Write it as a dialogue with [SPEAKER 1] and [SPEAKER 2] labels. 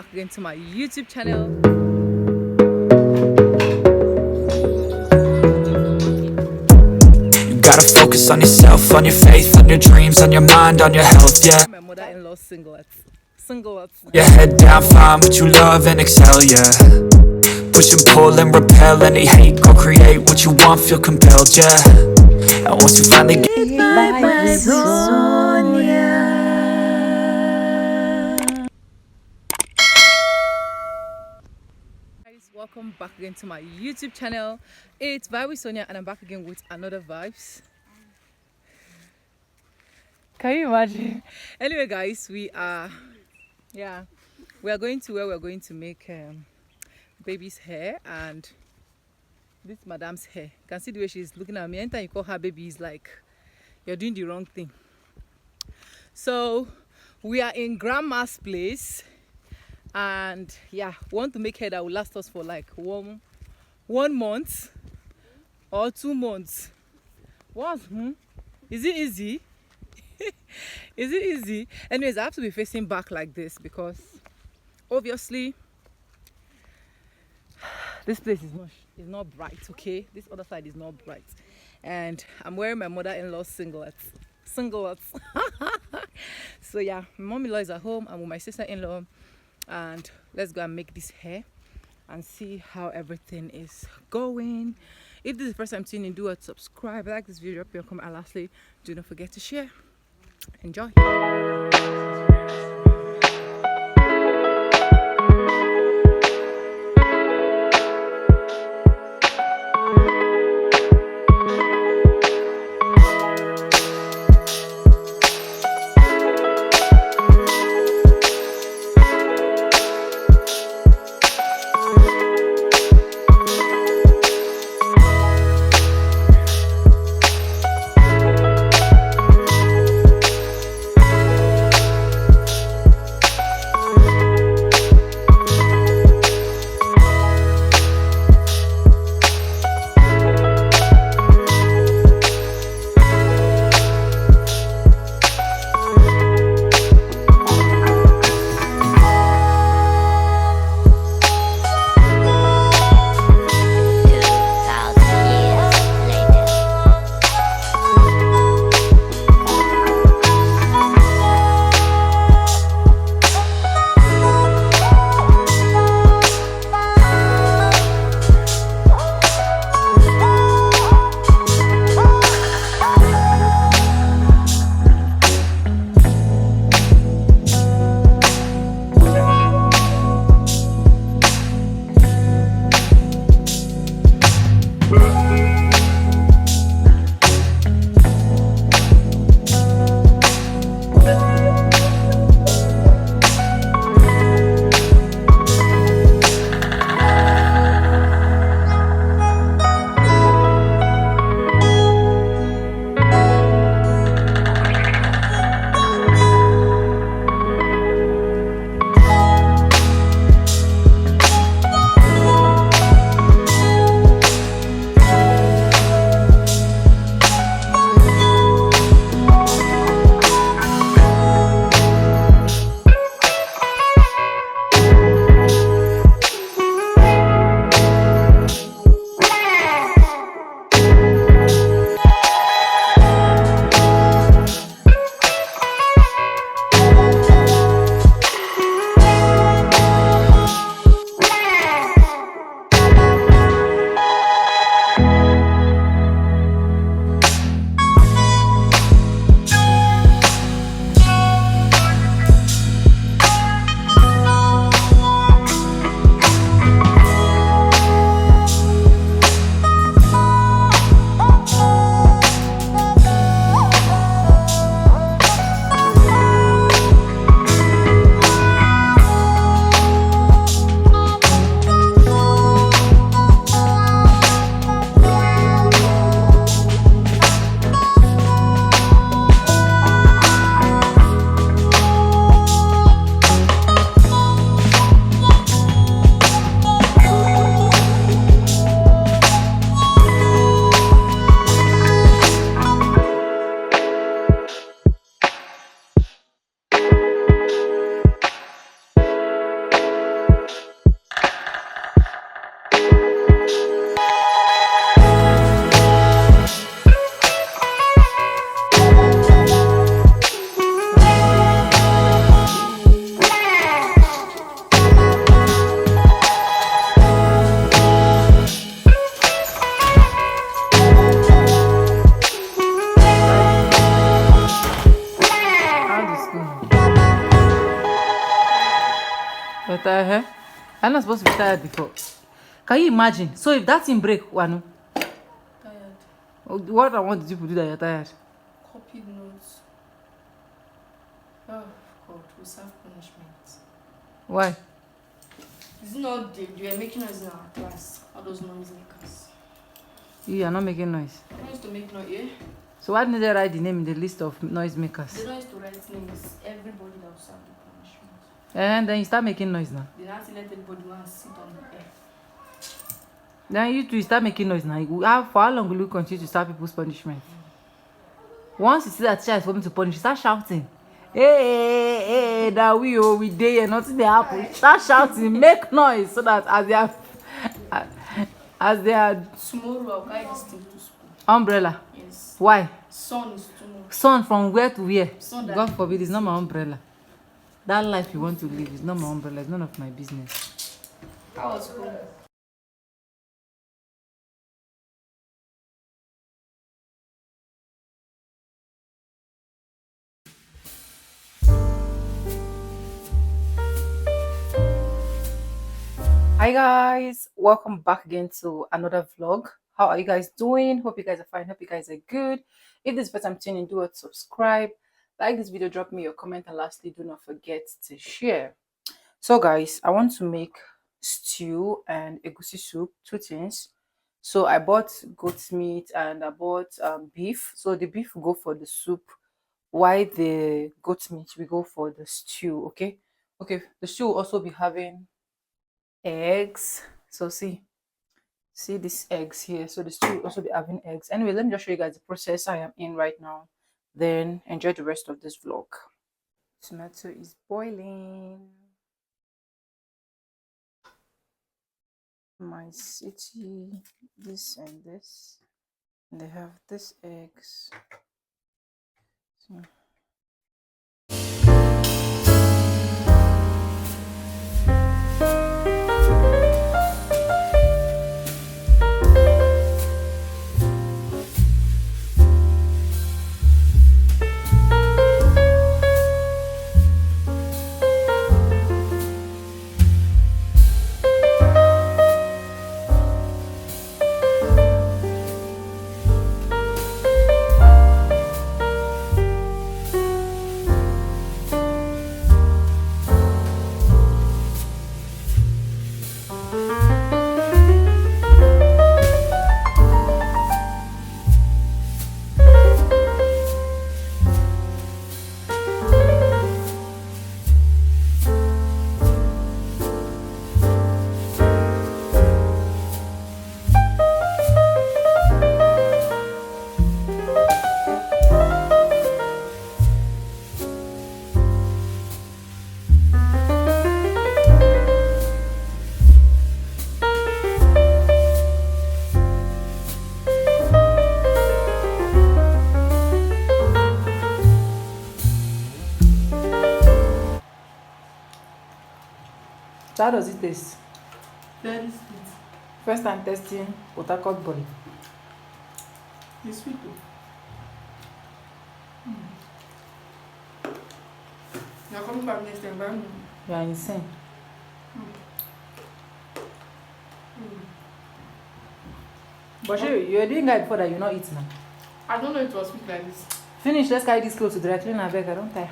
[SPEAKER 1] back again to my YouTube channel.
[SPEAKER 2] You gotta focus on yourself, on your faith, on your dreams, on your mind, on your health, yeah.
[SPEAKER 1] My mother-in-law singlets.
[SPEAKER 2] Your head down, find what you love and excel, yeah. Push and pull and repel any hate, go create what you want, feel compelled, yeah. And once you finally get
[SPEAKER 3] by Sonia.
[SPEAKER 1] Guys, welcome back again to my YouTube channel. It's Vibe with Sonia and I'm back again with another vibes. Can you imagine? Anyway guys, we are going to where we're going to make baby's hair, and this madam's hair. You can see the way she's looking at me. Anytime you call her baby, is like you're doing the wrong thing. So we are in grandma's place, and yeah, we want to make hair that will last us for like one month or 2 months. What? Is it easy? Is it easy? Anyways, I have to be facing back like this because obviously this place is not bright. Okay, this other side is not bright, and I'm wearing my mother-in-law's singlets. So yeah, my mom-in-law is at home. I'm with my sister-in-law, and let's go and make this hair and see how everything is going. If this is the first time tuning in, do subscribe, like this video, drop your comment, and lastly, do not forget to share. Enjoy. You're tired, eh? I'm not supposed to be tired before. Can you imagine? So if that thing break, Wanu,
[SPEAKER 3] Tired.
[SPEAKER 1] what I want people to do that you're tired?
[SPEAKER 3] Copied notes. Oh God, we serve punishment.
[SPEAKER 1] Why?
[SPEAKER 3] Is it not they were making noise in our class? All those noise makers.
[SPEAKER 1] You are not making noise.
[SPEAKER 3] I used to make noise, yeah?
[SPEAKER 1] So why didn't they write the name in the list of noisemakers?
[SPEAKER 3] They don't used to write names. Everybody that will serve the punishment.
[SPEAKER 1] And then you start making noise now.
[SPEAKER 3] They don't let everybody go and sit on the air.
[SPEAKER 1] Then you two start making noise now. For how long will you continue to start people's punishment? Once you see that child is coming to punish, you start shouting. Hey, that we day and nothing they happen. Start shouting, make noise so that as they are
[SPEAKER 3] Tomorrow I'll carry this thing to school.
[SPEAKER 1] umbrella.
[SPEAKER 3] Yes.
[SPEAKER 1] Why?
[SPEAKER 3] Sun is too much.
[SPEAKER 1] Sun from where to where?
[SPEAKER 3] Sun that
[SPEAKER 1] God forbid, it's not my umbrella. That life you want to live is not my umbrella. It's none of my business.
[SPEAKER 3] How was school?
[SPEAKER 1] Hi guys, welcome back again to another vlog. How are you guys doing? Hope you guys are fine. Hope you guys are good. If this is the first time tuning in, do it, subscribe, like this video, drop me your comment, and lastly, do not forget to share. So guys, I want to make stew and egusi soup, two things. So I bought goat meat and I bought beef. So the beef will go for the soup, while the goat meat will go for the stew. Okay, the stew will also be having eggs. So see these eggs here. So the stew will also be having eggs. Anyway, let me just show you guys the process I am in right now, then enjoy the rest of this vlog. Tomato is boiling. My city, this and this, and they have this eggs. So how does it taste?
[SPEAKER 3] Very sweet.
[SPEAKER 1] First time testing Harcourt body.
[SPEAKER 3] It's sweet too. You're coming back next time, right?
[SPEAKER 1] You are insane. But you were doing that before that you not eat now.
[SPEAKER 3] I don't know if it was sweet like this.
[SPEAKER 1] Finish, let's carry this clothes to dry clean and beg. I don't tire.